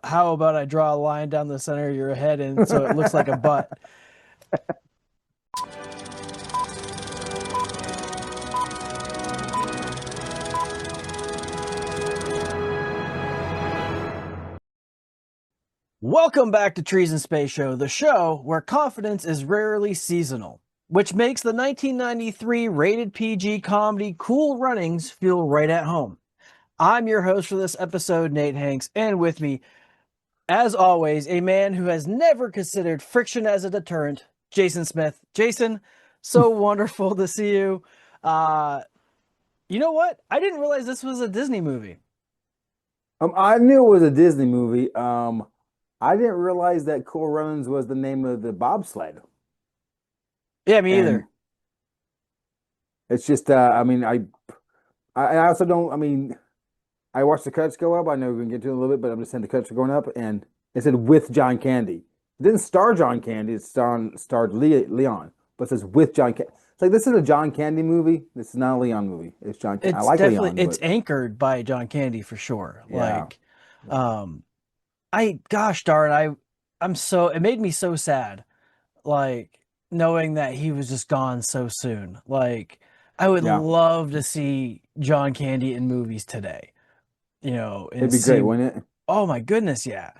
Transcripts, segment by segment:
How about I draw a line down the center of your head and so it looks like a butt? Welcome back to Trees and Space Show, the show where confidence is rarely seasonal, which makes the 1993 rated PG comedy Cool Runnings feel right at home. I'm your host for this episode, Nate Hanks, and with me, as always, a man who has never considered friction as a deterrent, Jason Smith. Jason, so wonderful to see you. Uh, you know what? I didn't realize this was a Disney movie. I knew it was a Disney movie. I didn't realize that Cool Runnings was the name of the bobsled. Yeah, me And either. it's just, I also don't, I watched the cuts go up. I know we're gonna get to it in a little bit, but I'm just saying the cuts are going up, and it said with John Candy. It didn't star John Candy. It starred Leon, but it says with John Candy. It's like this is a John Candy movie. This is not a Leon movie. It's John. I It's like definitely Leon, it's but anchored by John Candy for sure. yeah, Um, I gosh darn, I'm so it made me so sad, like knowing that he was just gone so soon. Like I would yeah, love to see John Candy in movies today, and it'd be great, see. wouldn't it? Oh my goodness, yeah.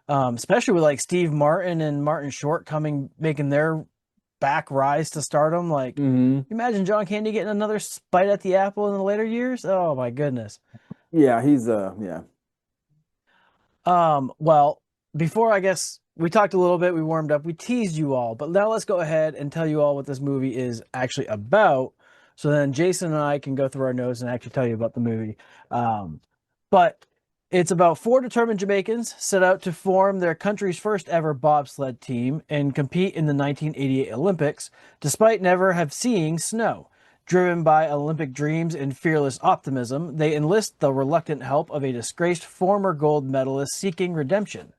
Especially with like Steve Martin and Martin Short making their back rise to stardom. Like, Hmm. imagine John Candy getting another bite at the apple in the later years. Oh my goodness. Yeah, he's yeah. Well, before I guess we talked a little bit, we warmed up, we teased you all, but now let's go ahead and tell you all what this movie is actually about. So then Jason and I can go through our notes and actually tell you about the movie. But it's about four determined Jamaicans set out to form their country's first ever bobsled team and compete in the 1988 Olympics, despite never have seeing snow. Driven by Olympic dreams and fearless optimism, they enlist the reluctant help of a disgraced former gold medalist seeking redemption.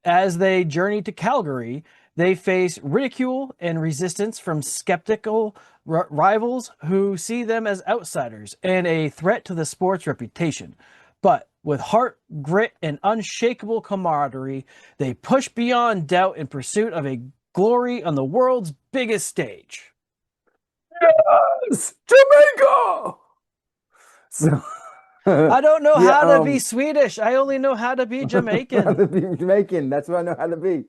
As they journey to Calgary, they face ridicule and resistance from skeptical rivals who see them as outsiders and a threat to the sport's reputation. But with heart, grit, and unshakable camaraderie, they push beyond doubt in pursuit of a glory on the world's biggest stage. Yes, Jamaica. So, I don't know yeah, how to be Swedish. I only know how to be how Jamaican. to be Jamaican. That's what I know how to be.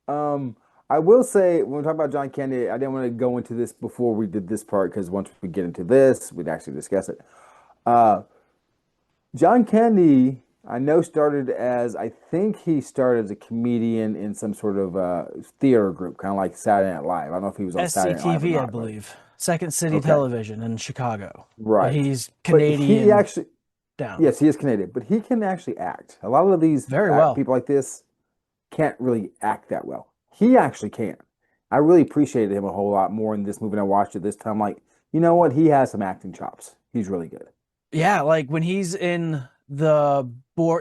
Um, I will say when we talk about John Candy, I didn't want to go into this before we did this part because once we get into this, we'd actually discuss it. Uh, John Candy, I know started as I think he started as a comedian in some sort of theater group, kind of like Saturday Night Live. I don't know if he was on Saturday Night Live or SCTV, I not, but believe. Second City okay, Television in Chicago. But right. he's But he Canadian actually down. Yes, he is Canadian, but he can actually act. A lot of these Very well. people like this can't really act that well. He actually can. I really appreciated him a whole lot more in this movie. And I watched it this time. Like, you know what? He has some acting chops. He's really good. Yeah, like when he's in the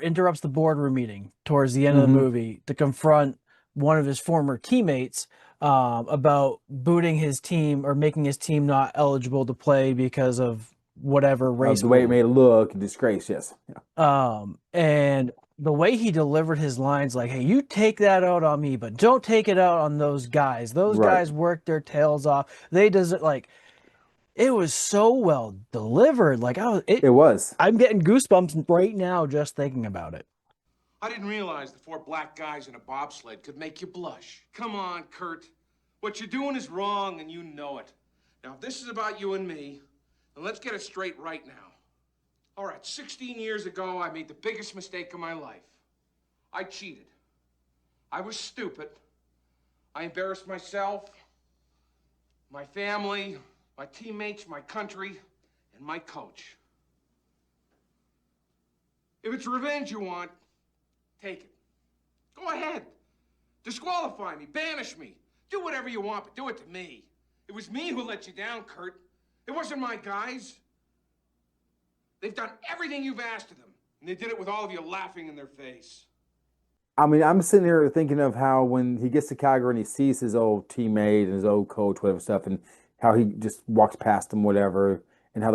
interrupts the boardroom meeting towards the end of the Hmm. movie to confront one of his former teammates about booting his team or making his team not eligible to play because of whatever Of race the way it war. made it look, disgrace. Yes. Yeah. And the way he delivered his lines, like, hey, you take that out on me, but don't take it out on those guys. Those Right. guys work their tails off. They does it like it was so well delivered. Like It was. I'm getting goosebumps right now just thinking about it. I didn't realize the four black guys in a bobsled could make you blush. Come on, Kurt. What you're doing is wrong, and you know it. Now, if this is about you and me, then let's get it straight right now. All right, 16 years ago, I made the biggest mistake of my life. I cheated. I was stupid. I embarrassed myself, my family, my teammates, my country, and my coach. If it's revenge you want, take it. Go ahead. Disqualify me, banish me. Do whatever you want, but do it to me. It was me who let you down, Kurt. It wasn't my guys. They've done everything you've asked of them, and they did it with all of you laughing in their face. I mean, I'm sitting here thinking of how when he gets to Calgary and he sees his old teammate and his old coach, whatever stuff, and how he just walks past him, whatever, and how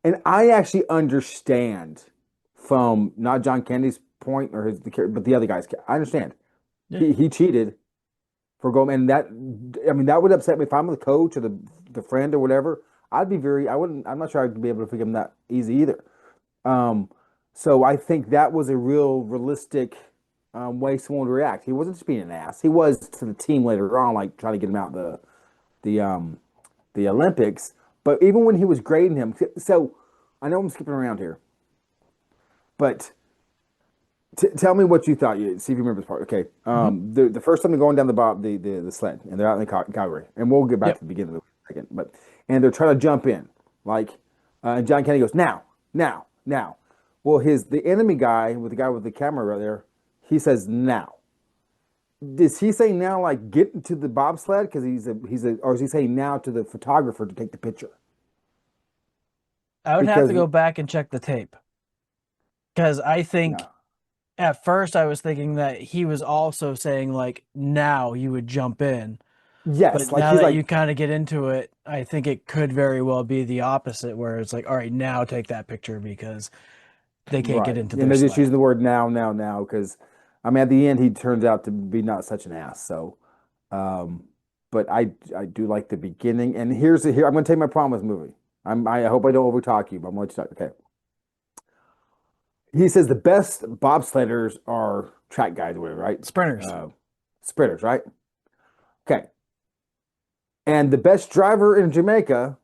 and I actually understand from not John Candy's point or but the other guys. I understand. Yeah. He cheated for going, and that would upset me if I'm the coach or the friend or whatever. I wouldn't. I'm not sure I'd be able to forgive him that easy either. Um, so I think that was a real realistic way someone would react. He wasn't just being an ass. He was to the team later on, like trying to get him out the um the Olympics. But even when he was grading him, so I know I'm skipping around here, but tell me what you thought. You see if you remember this part. Okay, the first time they're going down the sled, and they're out in Calgary, and we'll get back Yep. to the beginning of the second. And they're trying to jump in, like, and John Kennedy goes now, now, now. Well, the enemy guy with the guy with the camera right there, he says now. Is he saying now like get into the bobsled because or is he saying now to the photographer to take the picture? I would have Because to go back and check the tape because I think yeah. at first I was thinking that he was also saying like now you would jump in, Yes, but like now he's that like you kind of get into it, I think it could very well be the opposite where it's like, all right, now take that picture because they can't get right, into and their they're just sled. using the word now, now, now because I mean at the end he turns out to be not such an ass. So, um, but I do like the beginning. And here I'm going to tell you my problem with this movie. I hope I don't overtalk you, but I'm going to talk. Okay, he says the best bobsledders are track guys, or whatever, right? Sprinters. Uh, Sprinters, right? Okay, and the best driver in Jamaica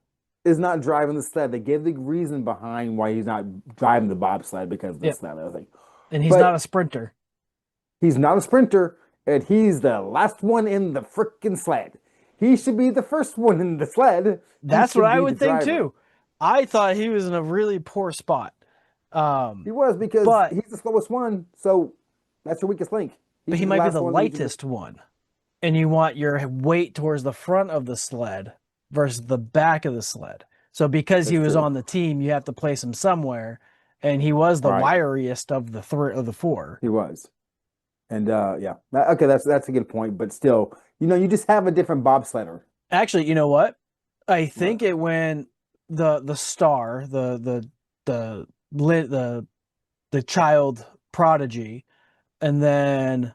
is not driving the sled. They gave the reason behind why he's not driving the bobsled because of the Yep. sled and everything. And he's not a But sprinter. he's not a sprinter, and he's the last one in the freaking sled. He should be the first one in the sled. He That's what should I be the would think driver. too. I thought he was in a really poor spot. He was because But he's the slowest one, so that's your weakest link. He he should be the might be last the one that you can just. lightest one. And you want your weight towards the front of the sled versus the back of the sled. So because he That's was true. on the team, you have to place him somewhere, and he was the Right, wiriest of the four. he was. And yeah, okay, that's a good point. But still, you just have a different bobsledder. Actually, you know what? I What? think it went the star, the lit the child prodigy, and then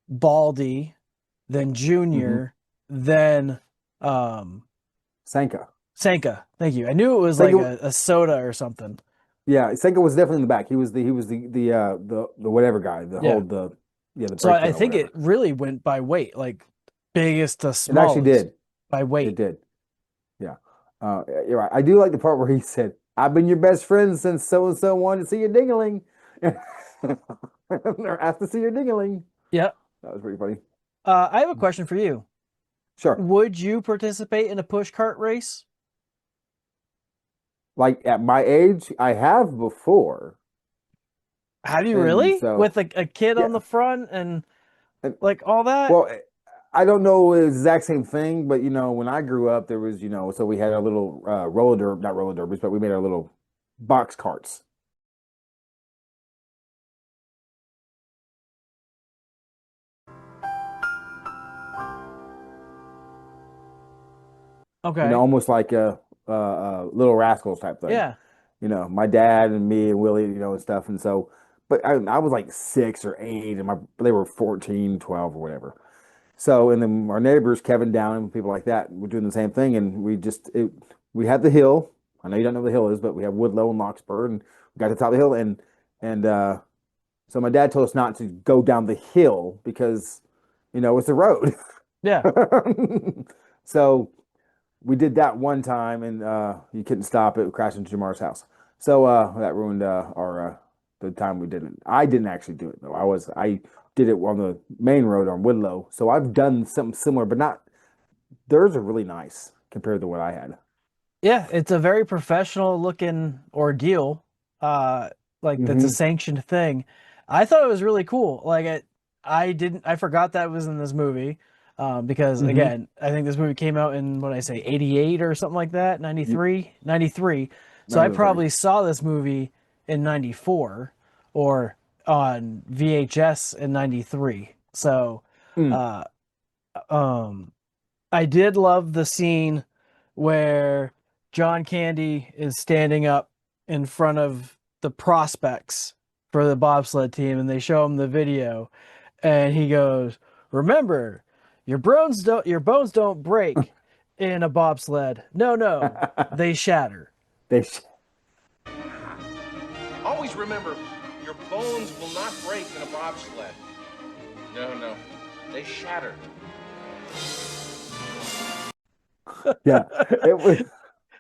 Baldy, then Hmm. Junior, then um Sanka. Sanka. Thank you. I knew it was like Sanka. a soda or something. Yeah, Sanka was definitely in the back. He was the whatever guy, Yeah. the So I breakdown or think it whatever. really went by weight, like biggest to It actually smallest did. by It weight. did. Yeah. You're right. I do like the part where he said, "I've been your best friend since so and so wanted to see your dingling." Or asked to see your dingling. Yeah. That was pretty funny. I have a question for you. Sure. Would you participate in a push cart race? Like at my age, I have before, Have you and really? so With a kid on yeah. the front and And, like all that? well, I don't know the exact same thing, but when I grew up, there was so we had our little not roller derbies, but we made our little box carts. Okay. Almost like a Little Rascals type thing. Yeah. My dad and me and Willie, and stuff. And so, but I was like 6 or 8, and they were 14, 12, or whatever. So, and then our neighbors, Kevin Down and people like that, were doing the same thing. And we had the hill. I know you don't know what the hill is, but we have Woodlow and Larkspur, and we got to the top of the hill. And so my dad told us not to go down the hill because, it's a road. Yeah. So we did that one time, and you couldn't stop it. We crashed into Jamar's house. So that ruined our the time we didn't. I didn't actually do it though. I did it on the main road on Woodlow. So I've done something similar, but not. Theirs are really nice compared to what I had. Yeah, it's a very professional looking ordeal. Uh like that's a Hmm. sanctioned thing. I thought it was really cool. I forgot that was in this movie. Because Hmm. again, I think this movie came out in what I say 88 or something like that, 93, 93. So I 93. probably saw this movie in 94 or on VHS in 93. So Mm. uh um I did love the scene where John Candy is standing up in front of the prospects for the bobsled team, and they show him the video, and he goes, "Remember, your bones don't break in a bobsled. No, no, they shatter." They Always remember, your bones will not break in a bobsled. No, no, they shatter. yeah, it was.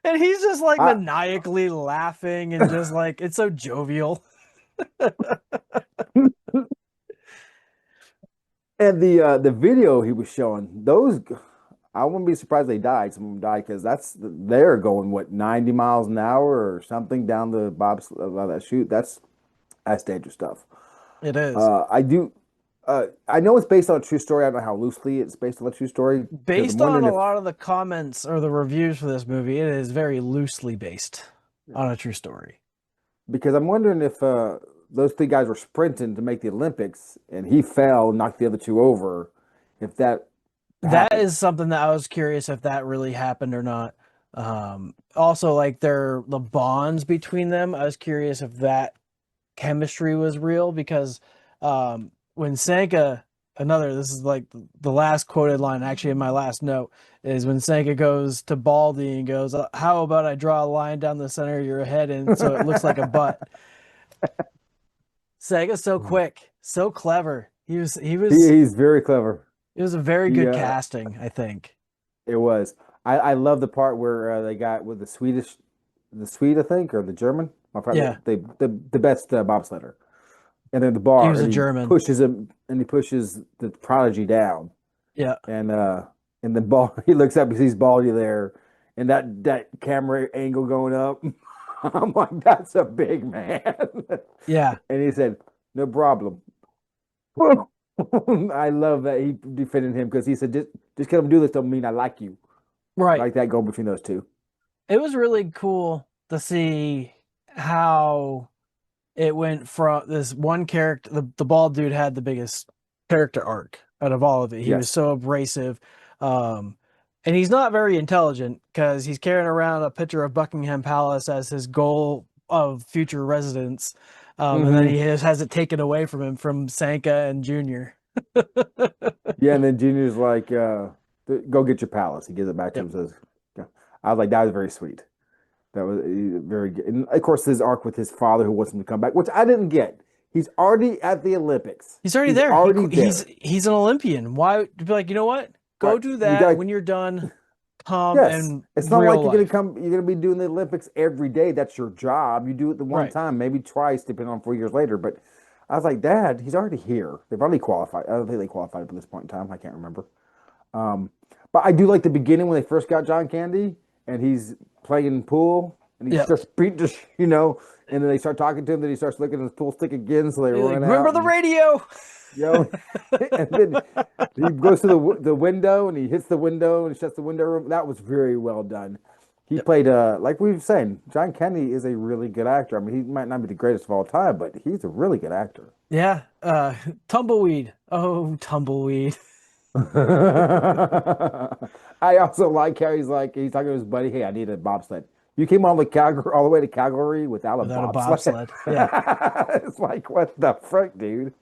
And he's just like I, maniacally laughing and just like it's so jovial. and the video he was showing, those I wouldn't be surprised they died. Some of them died because they're going what 90 miles an hour or something down the that chute. That's dangerous stuff. It is. I do. I know it's based on a true story. I don't know how loosely it's based on a true story because I'm Based on wondering a if lot of the comments or the reviews for this movie, it is very loosely based on a true story. those three guys were sprinting to make the Olympics and he fell and knocked the other two over. If that That happened, is something that I was curious if that really happened or not. Also, like the bonds between them, I was curious if that chemistry was real because when Sanka, this is like the last quoted line actually in my last note is when Sanka goes to Baldy and goes, "How about I draw a line down the center of your head and so it looks like a butt." Sanka's so quick, so clever. he's very clever. It was a very He good casting, I think. It was. I love the part where they got with the Swede, I think, or the German. I Yeah, forgot the best bobsledder, and then the he bar, was and a German. he pushes the prodigy down, Yeah, and the ball he looks up, he sees Baldy there, and that camera angle going up. I'm like, that's a big man, yeah, and he said, no problem. I love that he defended him because he said, just because I'm doing this don't mean I like you. I right. like that going between those two. It was really cool to see how it went from this one character. The bald dude had the biggest character arc out of all of it. He was Yes. so abrasive, um, and he's not very intelligent because he's carrying around a picture of Buckingham Palace as his goal of future residence, and then Hmm. he has it taken away from him from Sanka and Junior. Yeah, and then Junior's like, go get your palace. He gives it back to Yep. him. Says, yeah. I was like, that was very sweet. That was very good. And of course, his arc with his father who wants him to come back, which I didn't get. He's already at the Olympics. He's already He's there. already there. He's an Olympian. Why be like, you know what? Go Right. do You that. got When you're done, come yes. and It's not real like life. you're gonna be doing the Olympics every day. That's your job. You do it the one Right. time, maybe twice, depending on 4 years later. But I was like, Dad, he's already here. They've already qualified. I don't think they qualified at this point in time. I can't remember. Um, but I do like the beginning when they first got John Candy and he's playing pool and he Yep. starts beating, and then they start talking to him. Then he starts looking at his pool stick again, so they You're like, run remember out the and radio? and then he goes to the window and he hits the window and shuts the window. That was very well done. He Yep. played like we were saying, John Candy is a really good actor. I mean, he might not be the greatest of all time, but he's a really good actor. Yeah. Tumbleweed. Oh, tumbleweed. I also like how he's talking to his buddy. Hey, I need a bobsled. You came all the way to Calgary without a Without a bobsled. bobsled. Yeah. It's like what the frick, dude?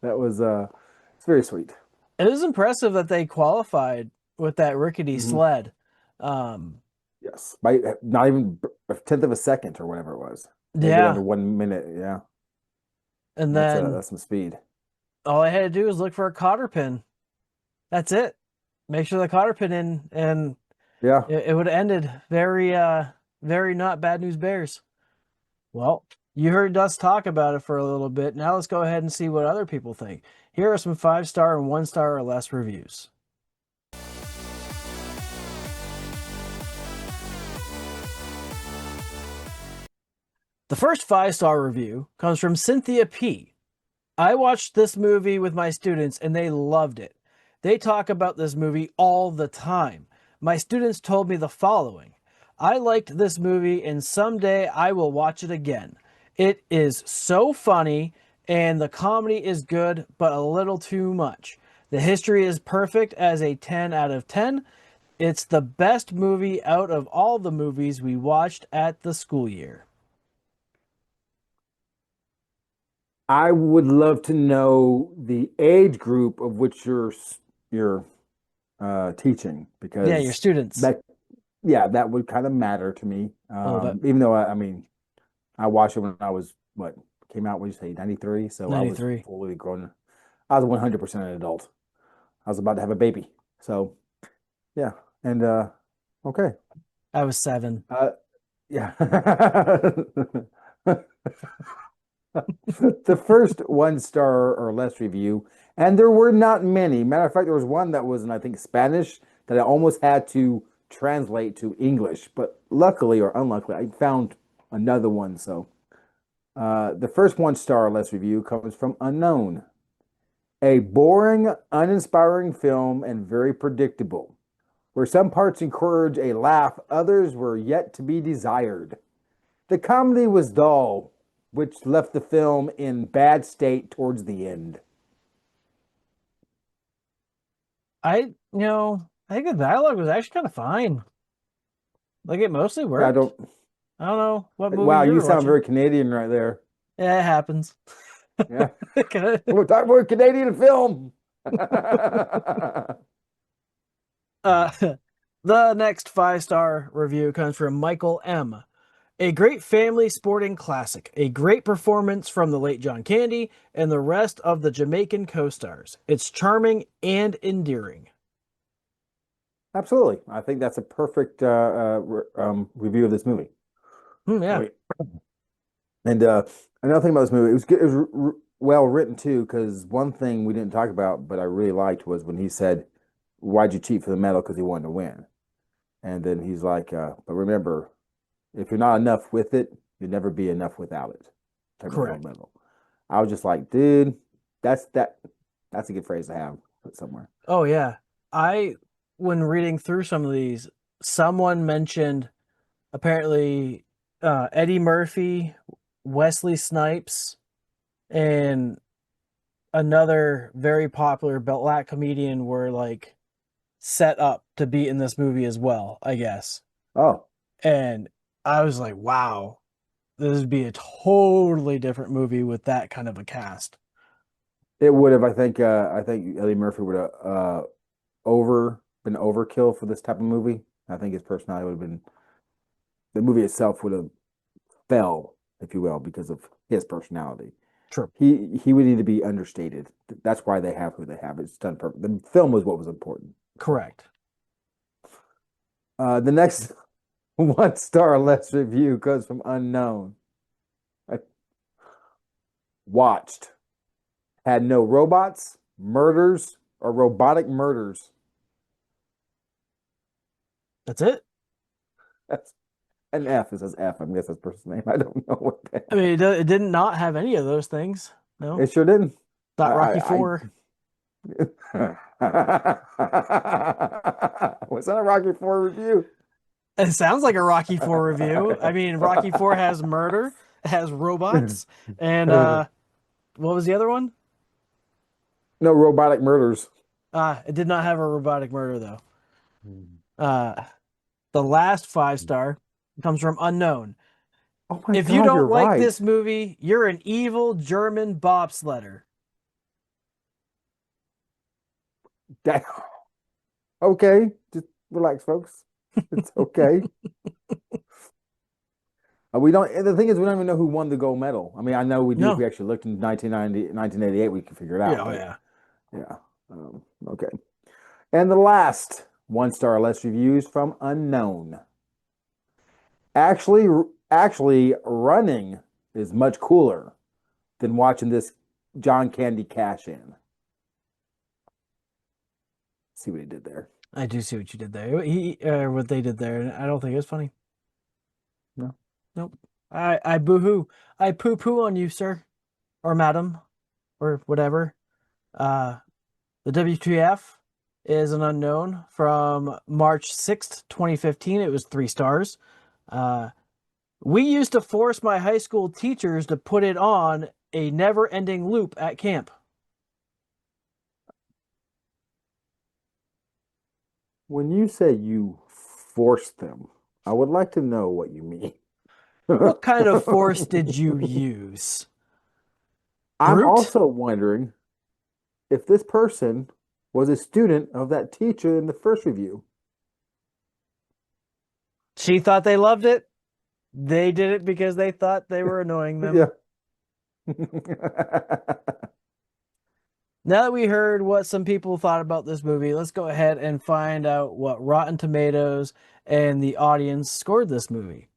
That was it's very sweet. It was impressive that they qualified with that rickety Hmm. sled. Um, Yes, by not even a tenth of a second or whatever it was. Made it under yeah. 1 minute. Yeah, And then that's some speed. all I had to do was look for a cotter pin. That's it. Make sure the cotter pin in, and Yeah. it would have ended very not bad news bears. Well, you heard us talk about it for a little bit. Now let's go ahead and see what other people think. Here are some 5-star and 1-star or less reviews. The first 5-star review comes from Cynthia P. I watched this movie with my students and they loved it. They talk about this movie all the time. My students told me the following: I liked this movie and someday I will watch it again. It is so funny and the comedy is good, but a little too much. The history is perfect as a 10 out of 10. It's the best movie out of all the movies we watched at the school year. I would love to know the age group of which you're teaching Yeah, your because students that yeah, that would kind of matter to me. a little bit. Even though I mean I watched it when I was what came out, what did you say, 93? So I was 93. fully grown. I was 100% an adult. I was about to have a baby. So yeah. And okay. I was 7. Uh yeah. The first 1 star or less review, and there were not many. Matter of fact, there was one that was in, I think, Spanish that I almost had to translate to English, but luckily or unluckily, I found another one. So the first 1 star or less review comes from Unknown. A boring, uninspiring film and very predictable, where some parts encourage a laugh, others were yet to be desired. The comedy was dull, which left the film in bad state towards the end. I think the dialogue was actually kind of fine. Like it mostly Yeah, I worked. don't. I don't know what movie Wow, you you were sound watching. very Canadian right there. Yeah, it happens. Yeah, we're talking about Canadian film. Uh, the next 5-star review comes from Michael M. A great family sporting classic. A great performance from the late John Candy and the rest of the Jamaican co-stars. It's charming and endearing. Absolutely, I think that's a perfect review of this movie. Oh, Yeah, wait. And another thing about this movie, it was good. It was well written too. Because one thing we didn't talk about, but I really liked, was when he said, "Why'd you cheat for the medal?" Because he wanted to win. And then he's like, "But remember, if you're not enough with it, you'll never be enough without it." Talking about the gold correct. medal. I was just like, dude, that's that. That's a good phrase to have put somewhere. Oh yeah. I when reading through some of these, someone mentioned apparently Eddie Murphy, Wesley Snipes, and another very popular black comedian were like set up to be in this movie as well, I guess. Oh, And I was like, wow, this would be a totally different movie with that kind of a cast. it would have. I think. I think Eddie Murphy would have been overkill for this type of movie. I think his personality would have been. The movie itself would have fell, if you will, because of his personality. True. He would need to be understated. That's why they have who they have. It's done perfect. The film was what was important. Correct. The next 1 star less review comes from Unknown. I watched. Had no robots, murders, or robotic murders. That's it. That's an F. It says F. I guess that's person's name. I don't know what the I mean, it did not have any of those things. No, It sure didn't. I, not Rocky I, 4. Was that a Rocky 4 review? It sounds like a Rocky 4 review. I mean, Rocky 4 has murder, it has robots, and No what was the other one? robotic murders. It did not have a robotic murder though. Uh, the last 5-star comes from Unknown. Oh my If you God, you're don't like right. this movie, you're an evil German bobsledder. That- okay, just relax, folks. It's okay. We don't. The thing is, we don't even know who won the gold medal. I mean, I know we do. If No. we actually looked in 1988, we can figure it Yeah, out. oh But yeah. yeah, okay. And the last 1 star less reviews from Unknown. Actually, actually, running is much cooler than watching this John Candy cash in. See what he did there? I do see what you did there. What they did there, and I don't think it was funny. No. Nope. I boo-hoo. I poo-poo on you, sir, or madam, or whatever. Uh, the WTF is an unknown from March 6th, 2015. It was 3 stars. Uh, we used to force my high school teachers to put it on a never-ending loop at camp. When you say you forced them, I would like to know what you mean. What kind of force did you use? I'm Brute. also wondering if this person was a student of that teacher in the first review. She thought they loved it. They did it because they thought they were annoying them. Yeah. Now that we heard what some people thought about this movie, let's go ahead and find out what Rotten Tomatoes and the audience scored this movie.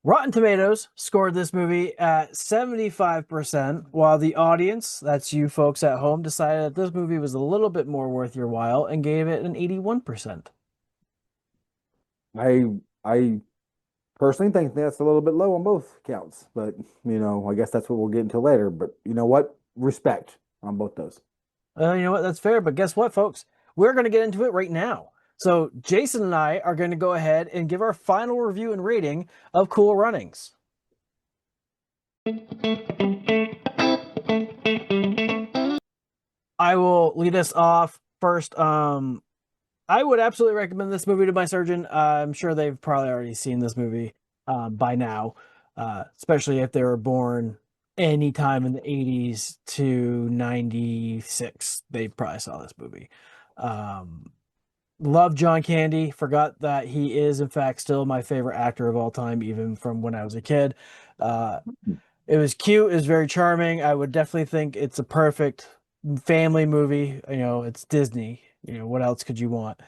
Rotten Tomatoes scored this movie at 75%, while the audience, that's you folks at home, decided that this movie was a little bit more worth your while and gave it an 81%. I personally think that's a little bit low on both counts, but I guess that's what we'll get into later. But you know what? Respect on both those. You know what? That's fair. But guess what, folks? We're going to get into it right now. So Jason and I are going to go ahead and give our final review and rating of Cool Runnings. I will lead us off first. I would absolutely recommend this movie to my surgeon. I'm sure they've probably already seen this movie by now, especially if they were born anytime in the 80s to 96. They probably saw this movie. Love John Candy. Forgot that he is, in fact, still my favorite actor of all time, even from when I was a kid. It was cute. It was very charming. I would definitely think it's a perfect family movie. It's Disney. What else could you want?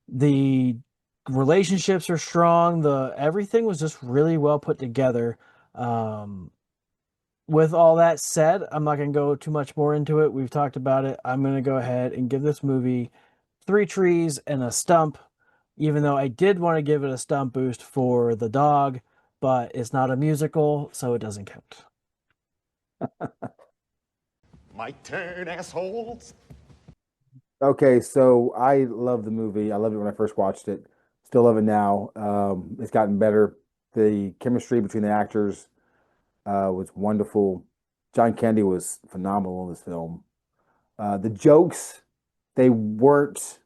The relationships are strong. Everything was just really well put together. With all that said, I'm not going to go too much more into it. We've talked about it. I'm going to go ahead and give this movie 3 trees and a stump, even though I did want to give it a stump boost for the dog, but it's not a musical, so it doesn't count. My turn, assholes. Okay, so I love the movie. I loved it when I first watched it. Still love it now. It's gotten better. The chemistry between the actors was wonderful. John Candy was phenomenal in this film. The jokes, they weren't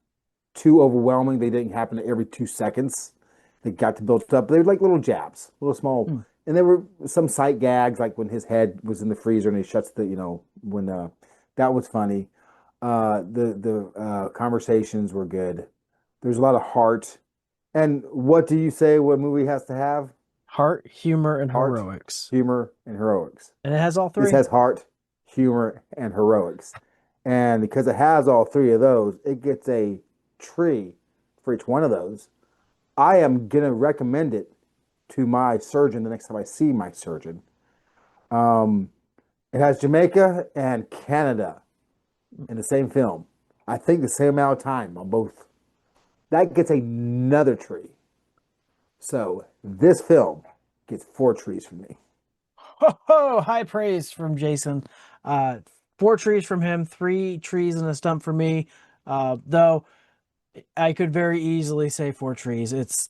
too overwhelming. They didn't happen every 2 seconds. They got to build up. They were like little jabs, little small. And there were some sight gags, like when his head was in the freezer and he shuts when that was funny. The conversations were good. There's a lot of heart. And what do you say what movie has to have? Heart, humor, and Heart, heroics. humor, and heroics. And it has all This 3. has heart, humor, and heroics. And because it has all 3 of those, it gets a tree for each one of those. I am going to recommend it to my surgeon the next time I see my surgeon. It has Jamaica and Canada in the same film. I think the same amount of time on both. That gets another tree. So this film gets 4 trees from me. Ho, high praise from Jason. 4 trees from him, 3 trees and a stump for me. Though I could very easily say 4 trees. It's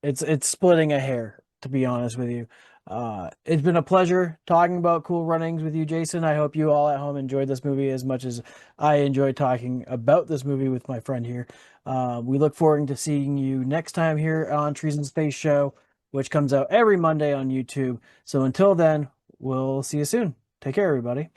it's splitting a hair, to be honest with you. It's been a pleasure talking about Cool Runnings with you, Jason. I hope you all at home enjoyed this movie as much as I enjoyed talking about this movie with my friend here. We look forward to seeing you next time here on Trees in Space Show, which comes out every Monday on YouTube. So until then, we'll see you soon. Take care, everybody.